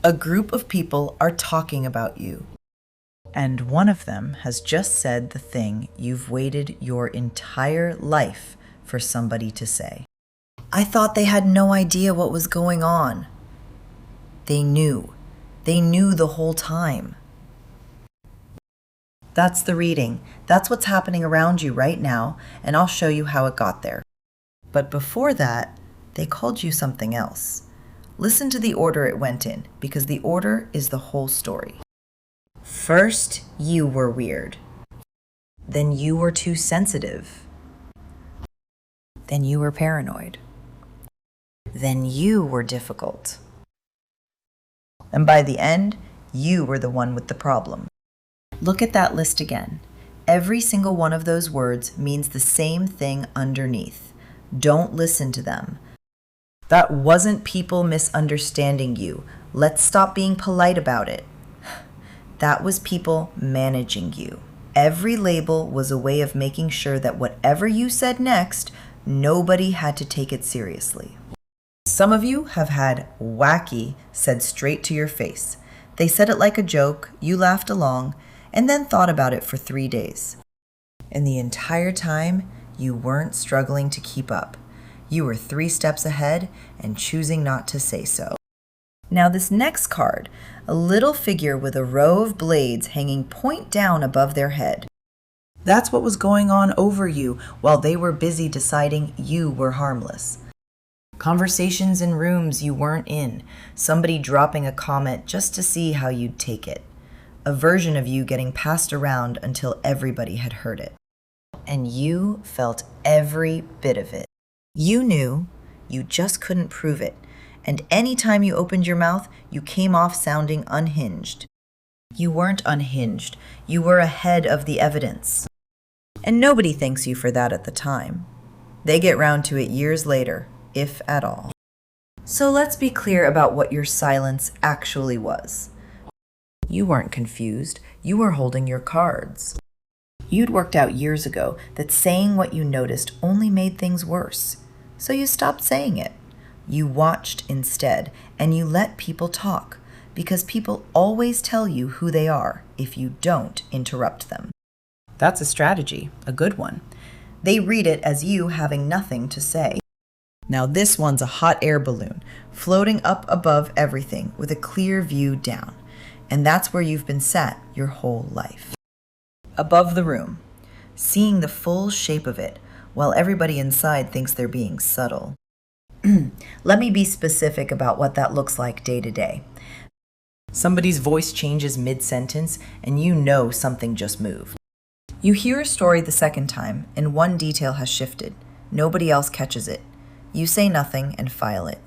A group of people are talking about you. And one of them has just said the thing you've waited your entire life for somebody to say. I thought they had no idea what was going on. They knew. They knew the whole time. That's the reading. That's what's happening around you right now, and I'll show you how it got there. But before that, they called you something else. Listen to the order it went in, because the order is the whole story. First, you were weird. Then you were too sensitive. Then you were paranoid. Then you were difficult. And by the end, you were the one with the problem. Look at that list again. Every single one of those words means the same thing underneath. Don't listen to them. That wasn't people misunderstanding you. Let's stop being polite about it. That was people managing you. Every label was a way of making sure that whatever you said next, nobody had to take it seriously. Some of you have had wacky said straight to your face. They said it like a joke, you laughed along, and then thought about it for 3 days. And the entire time, you weren't struggling to keep up. You were 3 steps ahead and choosing not to say so. Now this next card, a little figure with a row of blades hanging point down above their head. That's what was going on over you while they were busy deciding you were harmless. Conversations in rooms you weren't in, somebody dropping a comment just to see how you'd take it. A version of you getting passed around until everybody had heard it. And you felt every bit of it. You knew, you just couldn't prove it. And anytime you opened your mouth, you came off sounding unhinged. You weren't unhinged. You were ahead of the evidence. And nobody thanks you for that at the time. They get round to it years later, if at all. So let's be clear about what your silence actually was. You weren't confused. You were holding your cards. You'd worked out years ago that saying what you noticed only made things worse. So you stopped saying it. You watched instead, and you let people talk, because people always tell you who they are if you don't interrupt them. That's a strategy, a good one. They read it as you having nothing to say. Now this one's a hot air balloon, floating up above everything with a clear view down. And that's where you've been sat your whole life. Above the room, seeing the full shape of it, while everybody inside thinks they're being subtle. Let me be specific about what that looks like day to day. Somebody's voice changes mid-sentence, and you know something just moved. You hear a story the second time, and one detail has shifted. Nobody else catches it. You say nothing and file it.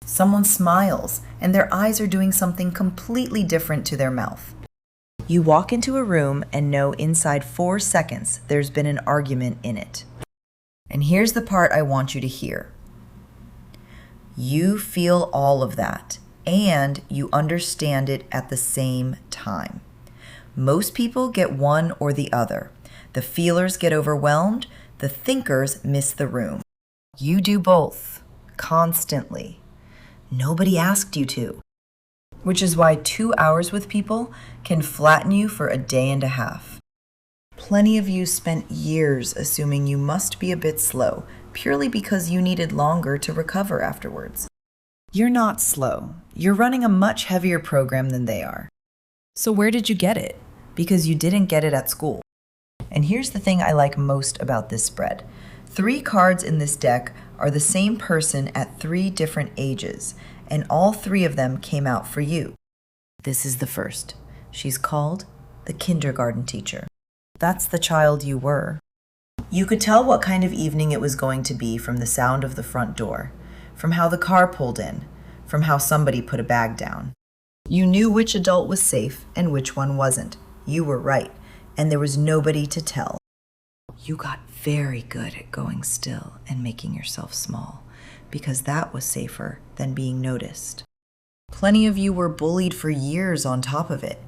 Someone smiles, and their eyes are doing something completely different to their mouth. You walk into a room and know inside 4 seconds there's been an argument in it. And here's the part I want you to hear. You feel all of that, and you understand it at the same time. Most people get one or the other. The feelers get overwhelmed, the thinkers miss the room. You do both, constantly. Nobody asked you to. Which is why 2 hours with people can flatten you for a day and a half. Plenty of you spent years assuming you must be a bit slow, purely because you needed longer to recover afterwards. You're not slow. You're running a much heavier program than they are. So where did you get it? Because you didn't get it at school. And here's the thing I like most about this spread. 3 cards in this deck are the same person at 3 different ages, and all 3 of them came out for you. This is the first. She's called the kindergarten teacher. That's the child you were. You could tell what kind of evening it was going to be from the sound of the front door, from how the car pulled in, from how somebody put a bag down. You knew which adult was safe and which one wasn't. You were right, and there was nobody to tell. You got very good at going still and making yourself small, because that was safer than being noticed. Plenty of you were bullied for years on top of it.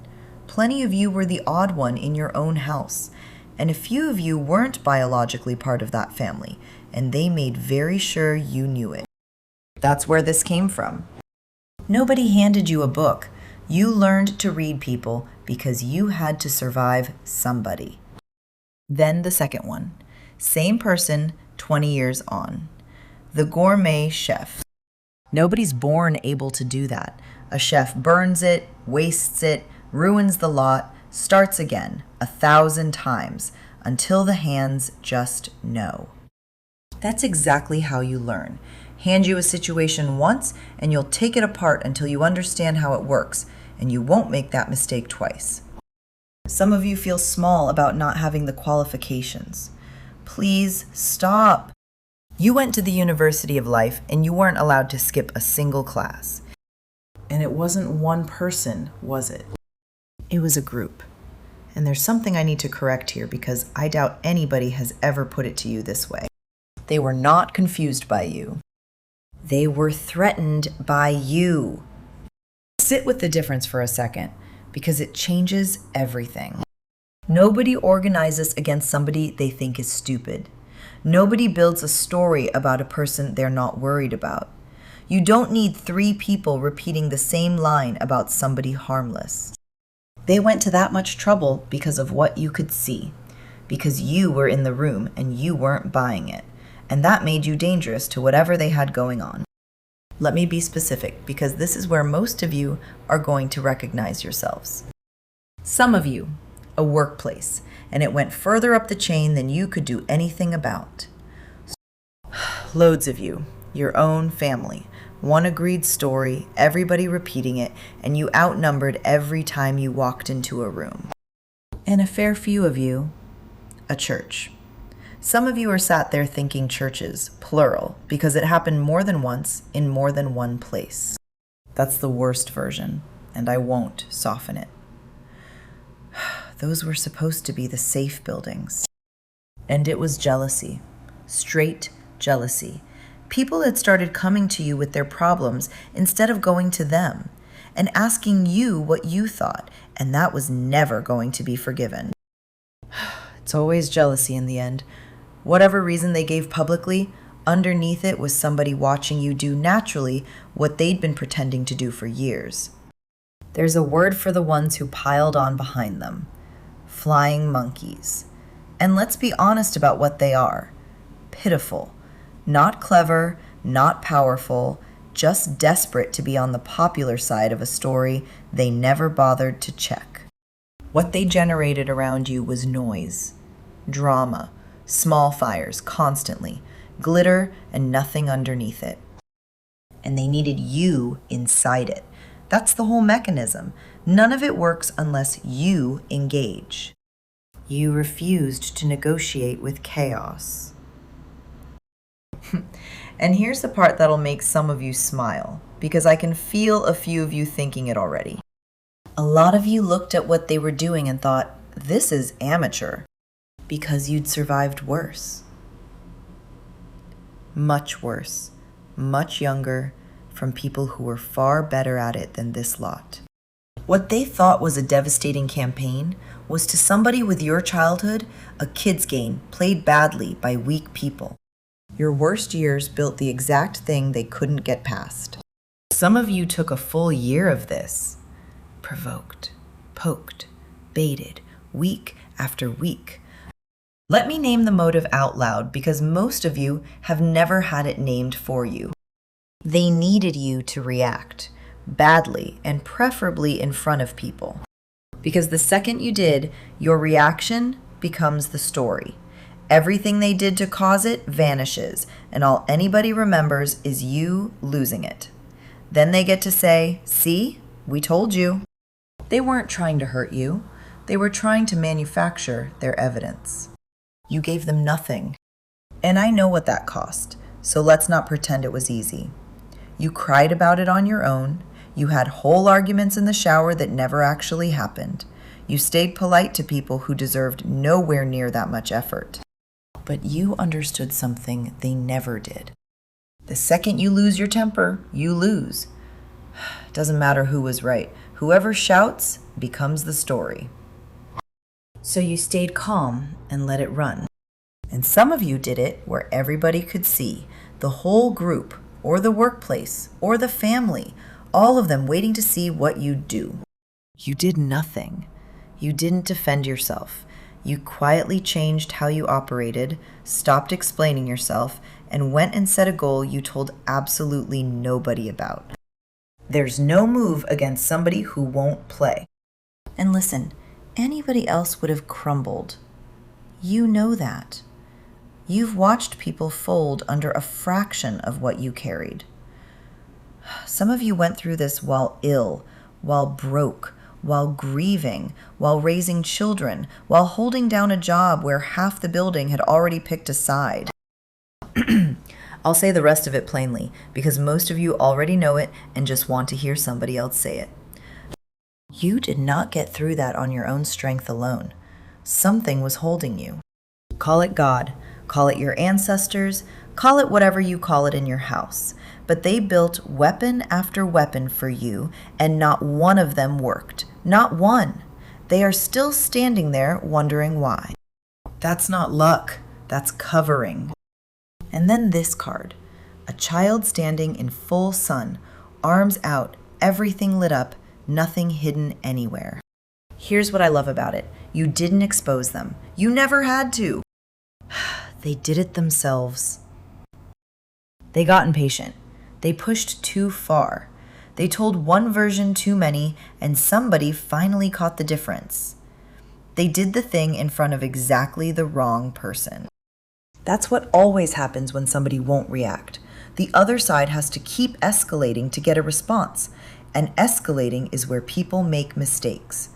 Plenty of you were the odd one in your own house, and a few of you weren't biologically part of that family, and they made very sure you knew it. That's where this came from. Nobody handed you a book. You learned to read people because you had to survive somebody. Then the second one. Same person, 20 years on. The gourmet chef. Nobody's born able to do that. A chef burns it, wastes it, ruins the lot, starts again 1,000 times until the hands just know. That's exactly how you learn. Hand you a situation once and you'll take it apart until you understand how it works, and you won't make that mistake twice. Some of you feel small about not having the qualifications. Please stop. You went to the University of Life and you weren't allowed to skip a single class. And it wasn't one person, was it? It was a group. And there's something I need to correct here because I doubt anybody has ever put it to you this way. They were not confused by you. They were threatened by you. Sit with the difference for a second because it changes everything. Nobody organizes against somebody they think is stupid. Nobody builds a story about a person they're not worried about. You don't need 3 people repeating the same line about somebody harmless. They went to that much trouble because of what you could see, because you were in the room and you weren't buying it, and that made you dangerous to whatever they had going on. Let me be specific, because this is where most of you are going to recognize yourselves. Some of you, a workplace, and it went further up the chain than you could do anything about. Loads of you, your own family, one agreed story, everybody repeating it, and you outnumbered every time you walked into a room. And a fair few of you, a church. Some of you are sat there thinking churches, plural, because it happened more than once in more than one place. That's the worst version, and I won't soften it. Those were supposed to be the safe buildings. And it was jealousy, straight jealousy. People had started coming to you with their problems instead of going to them and asking you what you thought, and that was never going to be forgiven. It's always jealousy in the end. Whatever reason they gave publicly, underneath it was somebody watching you do naturally what they'd been pretending to do for years. There's a word for the ones who piled on behind them. Flying monkeys. And let's be honest about what they are. Pitiful. Not clever, not powerful, just desperate to be on the popular side of a story they never bothered to check. What they generated around you was noise, drama, small fires constantly, glitter and nothing underneath it. And they needed you inside it. That's the whole mechanism. None of it works unless you engage. You refused to negotiate with chaos. And here's the part that'll make some of you smile, because I can feel a few of you thinking it already. A lot of you looked at what they were doing and thought, this is amateur, because you'd survived worse. Much worse, much younger, from people who were far better at it than this lot. What they thought was a devastating campaign was to somebody with your childhood a kid's game played badly by weak people. Your worst years built the exact thing they couldn't get past. Some of you took a full year of this. Provoked, poked, baited, week after week. Let me name the motive out loud because most of you have never had it named for you. They needed you to react, badly and preferably in front of people. Because the second you did, your reaction becomes the story. Everything they did to cause it vanishes, and all anybody remembers is you losing it. Then they get to say, see, we told you. They weren't trying to hurt you. They were trying to manufacture their evidence. You gave them nothing. And I know what that cost, so let's not pretend it was easy. You cried about it on your own. You had whole arguments in the shower that never actually happened. You stayed polite to people who deserved nowhere near that much effort. But you understood something they never did. The second you lose your temper, you lose. Doesn't matter who was right. Whoever shouts becomes the story. So you stayed calm and let it run. And some of you did it where everybody could see, the whole group, or the workplace, or the family, all of them waiting to see what you'd do. You did nothing. You didn't defend yourself. You quietly changed how you operated, stopped explaining yourself, and went and set a goal you told absolutely nobody about. There's no move against somebody who won't play. And listen, anybody else would have crumbled. You know that. You've watched people fold under a fraction of what you carried. Some of you went through this while ill, while broke, while grieving, while raising children, while holding down a job where half the building had already picked a side. I'll say the rest of it plainly, because most of you already know it and just want to hear somebody else say it. You did not get through that on your own strength alone. Something was holding you. Call it God, call it your ancestors, call it whatever you call it in your house. But they built weapon after weapon for you, and not one of them worked. Not one. They are still standing there wondering why. That's not luck. That's covering. And then this card. A child standing in full sun, arms out, everything lit up, nothing hidden anywhere. Here's what I love about it. You didn't expose them. You never had to. They did it themselves. They got impatient. They pushed too far. They told one version too many, and somebody finally caught the difference. They did the thing in front of exactly the wrong person. That's what always happens when somebody won't react. The other side has to keep escalating to get a response, and escalating is where people make mistakes.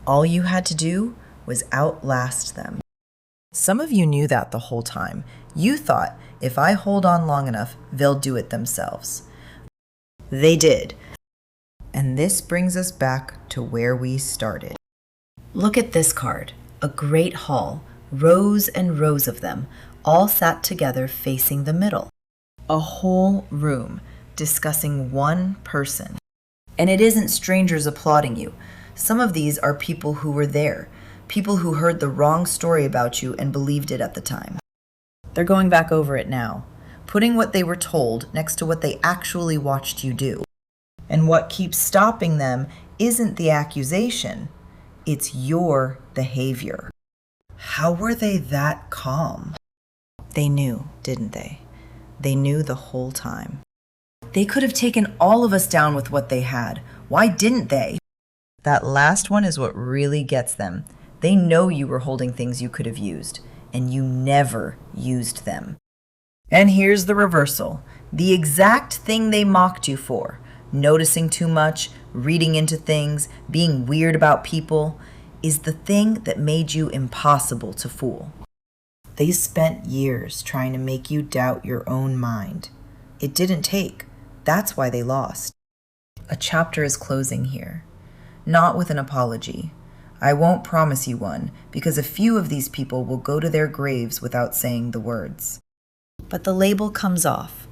All you had to do was outlast them. Some of you knew that the whole time. You thought, if I hold on long enough, they'll do it themselves. They did. And this brings us back to where we started. Look at this card. A great hall, rows and rows of them, all sat together facing the middle. A whole room discussing one person. And it isn't strangers applauding you. Some of these are people who were there, people who heard the wrong story about you and believed it at the time. They're going back over it now, putting what they were told next to what they actually watched you do. And what keeps stopping them isn't the accusation, it's your behavior. How were they that calm? They knew, didn't they? They knew the whole time. They could have taken all of us down with what they had. Why didn't they? That last one is what really gets them. They know you were holding things you could have used, and you never used them. And here's the reversal. The exact thing they mocked you for, noticing too much, reading into things, being weird about people, is the thing that made you impossible to fool. They spent years trying to make you doubt your own mind. It didn't take. That's why they lost. A chapter is closing here. Not with an apology. I won't promise you one, because a few of these people will go to their graves without saying the words. But the label comes off.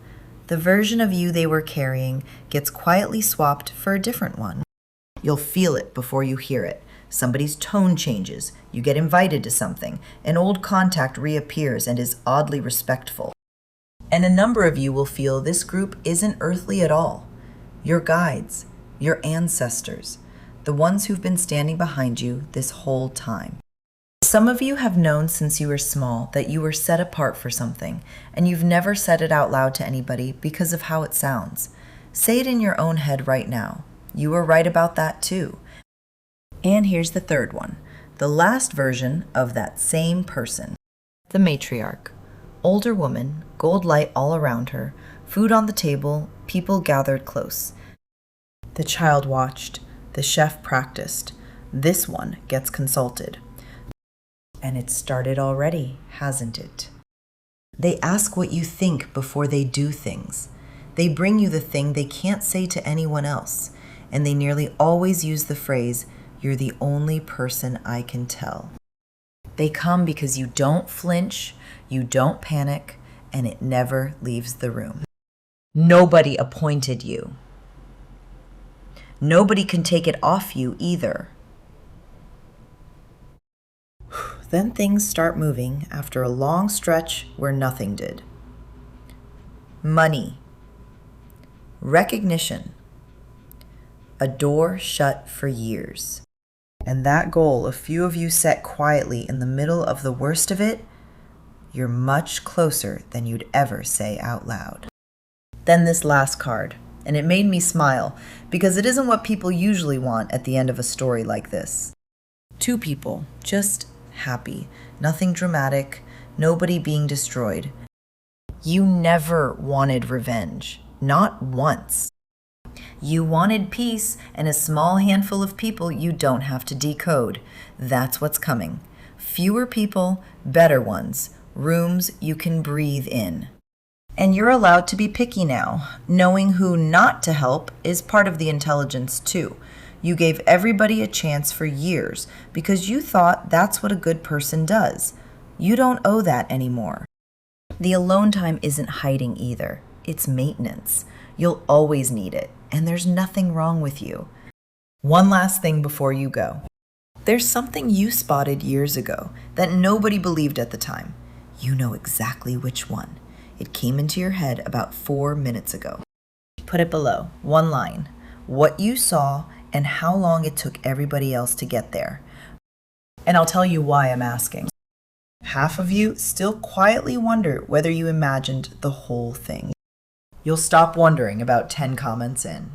The version of you they were carrying gets quietly swapped for a different one. You'll feel it before you hear it. Somebody's tone changes. You get invited to something. An old contact reappears and is oddly respectful. And a number of you will feel this group isn't earthly at all. Your guides, your ancestors, the ones who've been standing behind you this whole time. Some of you have known since you were small that you were set apart for something, and you've never said it out loud to anybody because of how it sounds. Say it in your own head right now. You were right about that too. And here's the third one, the last version of that same person. The matriarch. Older woman, gold light all around her, food on the table, people gathered close. The child watched. The chef practiced. This one gets consulted. And it started already, hasn't it? They ask what you think before they do things. They bring you the thing they can't say to anyone else. And they nearly always use the phrase, "You're the only person I can tell." They come because you don't flinch, you don't panic, and it never leaves the room. Nobody appointed you. Nobody can take it off you either. Then things start moving after a long stretch where nothing did. Money, recognition, a door shut for years. And that goal a few of you set quietly in the middle of the worst of it, you're much closer than you'd ever say out loud. Then this last card, and it made me smile because it isn't what people usually want at the end of a story like this. Two people, just happy, nothing dramatic, nobody being destroyed. You never wanted revenge, not once. You wanted peace and a small handful of people you don't have to decode. That's what's coming. Fewer people, better ones, rooms you can breathe in. And you're allowed to be picky now. Knowing who not to help is part of the intelligence too. You gave everybody a chance for years because you thought that's what a good person does. You don't owe that anymore. The alone time isn't hiding either. It's maintenance. You'll always need it, and there's nothing wrong with you. One last thing before you go. There's something you spotted years ago that nobody believed at the time. You know exactly which one. It came into your head about 4 minutes ago. Put it below, one line. What you saw and how long it took everybody else to get there. And I'll tell you why I'm asking. Half of you still quietly wonder whether you imagined the whole thing. You'll stop wondering about 10 comments in.